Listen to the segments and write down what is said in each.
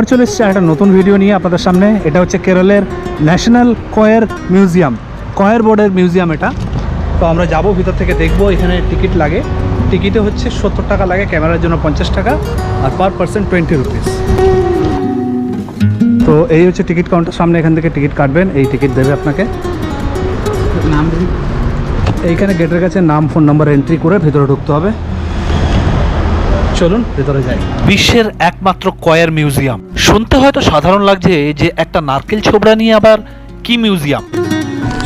আবার চলে এসেছে একটা নতুন ভিডিও নিয়ে আপনাদের সামনে। এটা হচ্ছে কেরলের ন্যাশনাল কয়ের মিউজিয়াম, কয়ের বোর্ডের মিউজিয়াম এটা। তো আমরা যাব ভিতর থেকে দেখব। এখানে টিকিট লাগে, টিকিটে হচ্ছে 70 টাকা লাগে, ক্যামেরার জন্য 50 টাকা, আর পার পার্সন 20 রুপিস। তো এই হচ্ছে টিকিট কাউন্টার, সামনে এখান থেকে টিকিট কাটবেন, এই টিকিট দেবে আপনাকে। নাম এইখানে গেটের কাছে নাম, ফোন নাম্বার এন্ট্রি করে ভেতরে ঢুকতে হবে। চলুন ভেতরে যাই। বিশ্বের একমাত্র কয়ের মিউজিয়াম। শুনতে হয়তো সাধারণ লাগছে যে একটা নারকেল ছোবড়া নিয়ে আবার কি মিউজিয়াম।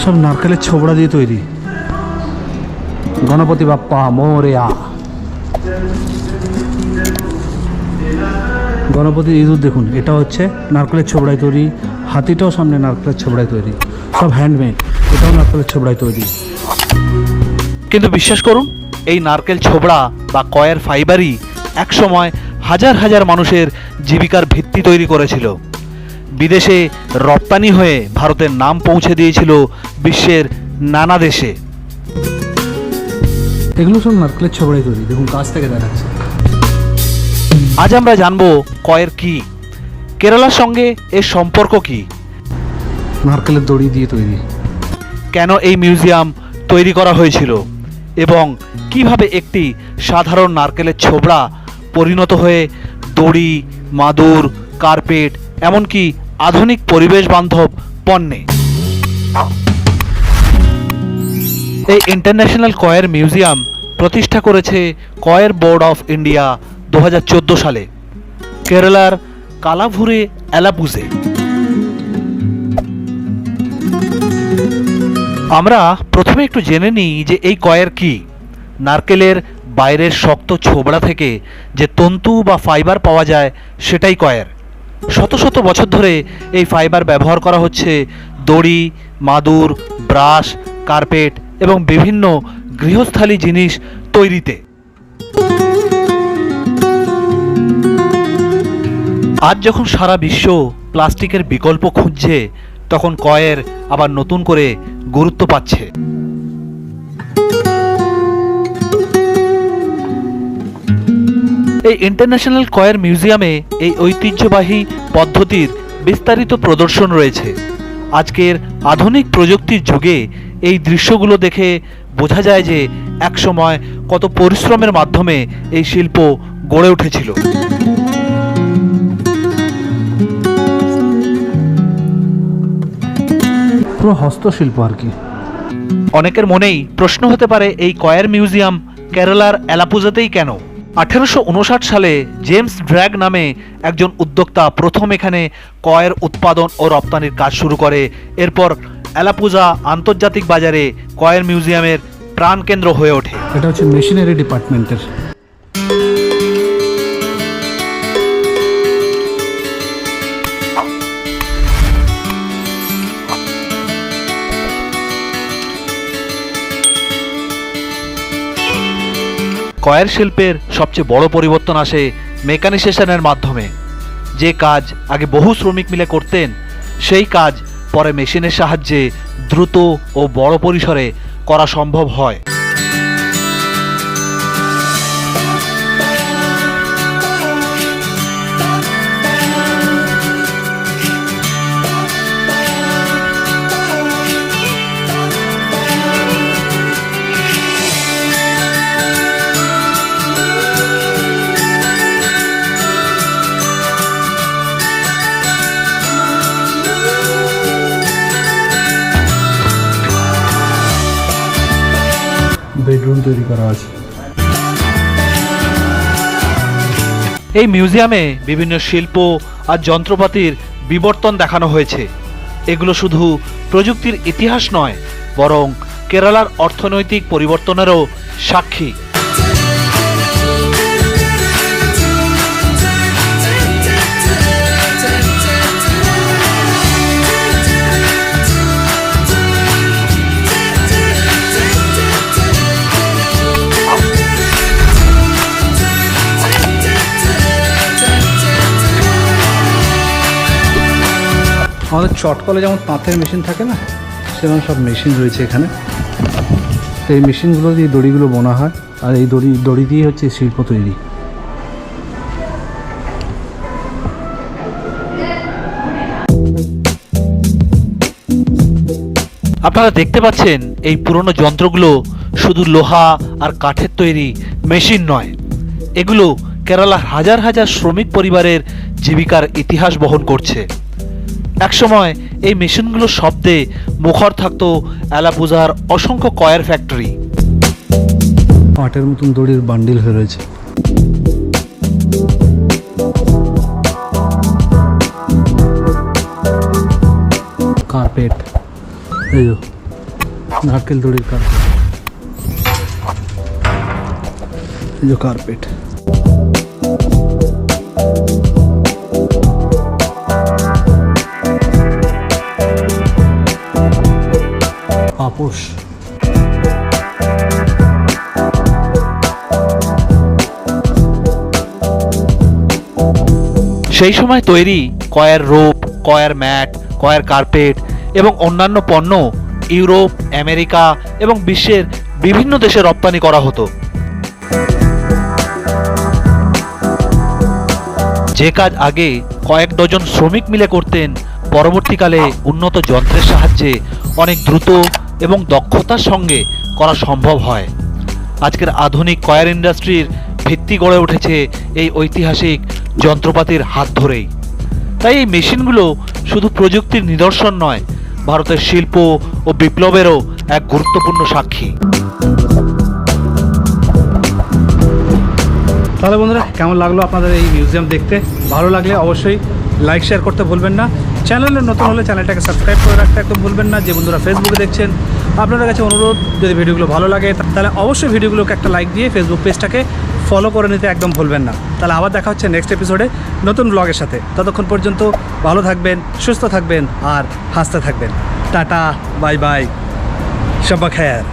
সব নারকেলের ছোবড়া দিয়ে তৈরি। গণপতি বাপ্পা মোরেয়া, গণপতি ইঁদুর দেখুন, এটা হচ্ছে নারকেলের ছোবড়ায় তৈরি। হাতিটাও সামনে নারকেলের ছোবড়ায় তৈরি, সব হ্যান্ডমেড। এটাও নারকেলের ছোবড়ায় তৈরি। কিন্তু বিশ্বাস করুন, এই নারকেল ছোবড়া বা কয়ের ফাইবারই একসময় হাজার হাজার মানুষের জীবিকার ভিত্তি তৈরি করেছিল। বিদেশে রপ্তানি হয়ে ভারতের নাম পৌঁছে দিয়েছিল বিশ্বের নানা দেশে। এগুলো সব নারকেলের ছোবড়ায় তৈরি, দেখুন কাছ থেকে দেখাচ্ছে। আজ আমরা জানবো কয়ের কি, কেরালার সঙ্গে এর সম্পর্ক কি, নারকেলের দড়ি দিয়ে তৈরি, কেন এই মিউজিয়াম তৈরি করা হয়েছিল এবং কিভাবে একটি সাধারণ নারকেলের ছোবড়া পরিণত হয়ে দড়ি, মাদুর, কার্পেট, এমনকি আধুনিক পরিবেশ বান্ধব পণ্যে। এই ইন্টারন্যাশনাল কয়ের মিউজিয়াম প্রতিষ্ঠা করেছে কয়ের বোর্ড অফ ইন্ডিয়া 2014 সালে কেরালার কালাভুরে এলাপুজে। আমরা প্রথমে একটু জেনে নিই যে এই কয়ের কি। নারকেলের বাইরের শক্ত ছোবড়া থেকে যে তন্তু বা ফাইবার পাওয়া যায় সেটাই কয়ের। শত শত বছর ধরে এই ফাইবার ব্যবহার করা হচ্ছে দড়ি, মাদুর, ব্রাশ, কার্পেট এবং বিভিন্ন গৃহস্থালী জিনিস তৈরিতে। আজ যখন সারা বিশ্ব প্লাস্টিকের বিকল্প খুঁজছে, তখন কয়ের আবার নতুন করে গুরুত্ব পাচ্ছে। এই ইন্টারন্যাশনাল কয়ের মিউজিয়ামে এই ঐতিহ্যবাহী পদ্ধতির বিস্তারিত প্রদর্শন রয়েছে। আজকের আধুনিক প্রযুক্তির যুগে এই দৃশ্যগুলো দেখে বোঝা যায় যে একসময় কত পরিশ্রমের মাধ্যমে এই শিল্প গড়ে উঠেছিল। পুরো হস্তশিল্প আর কি। অনেকের মনেই প্রশ্ন হতে পারে, এই কয়ের মিউজিয়াম কেরালার এলাপুজাতেই কেন? 1859 সালে জেমস ড্র্যাগ নামে একজন উদ্যোক্তা প্রথম এখানে কয়ের উৎপাদন ও রপ্তানির কাজ শুরু করে। এরপর এলাপুজা আন্তর্জাতিক বাজারে কয়ের মিউজিয়ামের প্রাণকেন্দ্র হয়ে ওঠে। এটা হচ্ছে মেশিনারি ডিপার্টমেন্টের। কয়ের শিল্পের সবচেয়ে বড় পরিবর্তন আসে মেকানাইজেশনের মাধ্যমে। যে কাজ আগে বহু শ্রমিক মিলে করতেন, সেই কাজ পরে মেশিনের সাহায্যে দ্রুত ও বড় পরিসরে করা সম্ভব হয়। বেডরুম তৈরি করা আছে। এই মিউজিয়ামে বিভিন্ন শিল্প আর যন্ত্রপাতির বিবর্তন দেখানো হয়েছে। এগুলো শুধু প্রযুক্তির ইতিহাস নয়, বরং কেরালার অর্থনৈতিক পরিবর্তনেরও সাক্ষী। আমাদের চটকলে যেমন তাঁতের মেশিন থাকে না, সেরকম সব মেশিন রয়েছে এখানে। তো এই মেশিনগুলো দিয়ে দড়িগুলো বোনা হয়, আর এই দড়ি দিয়ে হচ্ছে শিল্প তৈরি। আপনারা দেখতে পাচ্ছেন এই পুরনো যন্ত্রগুলো শুধু লোহা আর কাঠের তৈরি মেশিন নয়, এগুলো কেরালার হাজার হাজার শ্রমিক পরিবারের জীবিকার ইতিহাস বহন করছে। একসময় এই মেশিনগুলোর শব্দে মুখর থাকতো অ্যালাপুজার অসংখ্য কয়ার ফ্যাক্টরি। পাটের মতন দড়ির বান্ডিল হয়ে রয়েছে। কার্পেট, এই যে নারকেল দড়ির কার্পেট, এই যে কার্পেট। পাপোশ, সেই সময় তৈরি coir rope, coir mat, coir carpet এবং অন্যান্য পণ্য ইউরোপ, আমেরিকা এবং বিশ্বের বিভিন্ন দেশে রপ্তানি করা হতো। যে কাজ আগে কয়েক ডজন শ্রমিক মিলে করতেন, পরবর্তীকালে উন্নত যন্ত্রের সাহায্যে অনেক দ্রুত এবং দক্ষতার সঙ্গে করা সম্ভব হয়। আজকের আধুনিক কয়ার ইন্ডাস্ট্রির ভিত্তি গড়ে উঠেছে এই ঐতিহাসিক যন্ত্রপাতির হাত ধরেই। তাই এই মেশিনগুলো শুধু প্রযুক্তির নিদর্শন নয়, ভারতের শিল্প ও বিপ্লবেরও এক গুরুত্বপূর্ণ সাক্ষী। তাহলে বন্ধুরা, কেমন লাগলো আপনাদের এই মিউজিয়াম দেখতে? ভালো লাগলে অবশ্যই লাইক শেয়ার করতে ভুলবেন না। চ্যানেলে নতুন হলে চ্যানেলটাকে সাবস্ক্রাইব করে রাখতে একদম ভুলবেন না। যে বন্ধুরা ফেসবুকে দেখছেন, আপনাদের কাছে অনুরোধ, যদি ভিডিওগুলো ভালো লাগে তাহলে অবশ্যই ভিডিওগুলোকে একটা লাইক দিয়ে ফেসবুক পেজটাকে ফলো করে নিতে একদম ভুলবেন না। তাহলে আবার দেখা হচ্ছে নেক্সট এপিসোডে নতুন ব্লগের সাথে। ততক্ষণ পর্যন্ত ভালো থাকবেন, সুস্থ থাকবেন আর হাসতে থাকবেন। টাটা, বাই বাই, শব্বা খায়ার।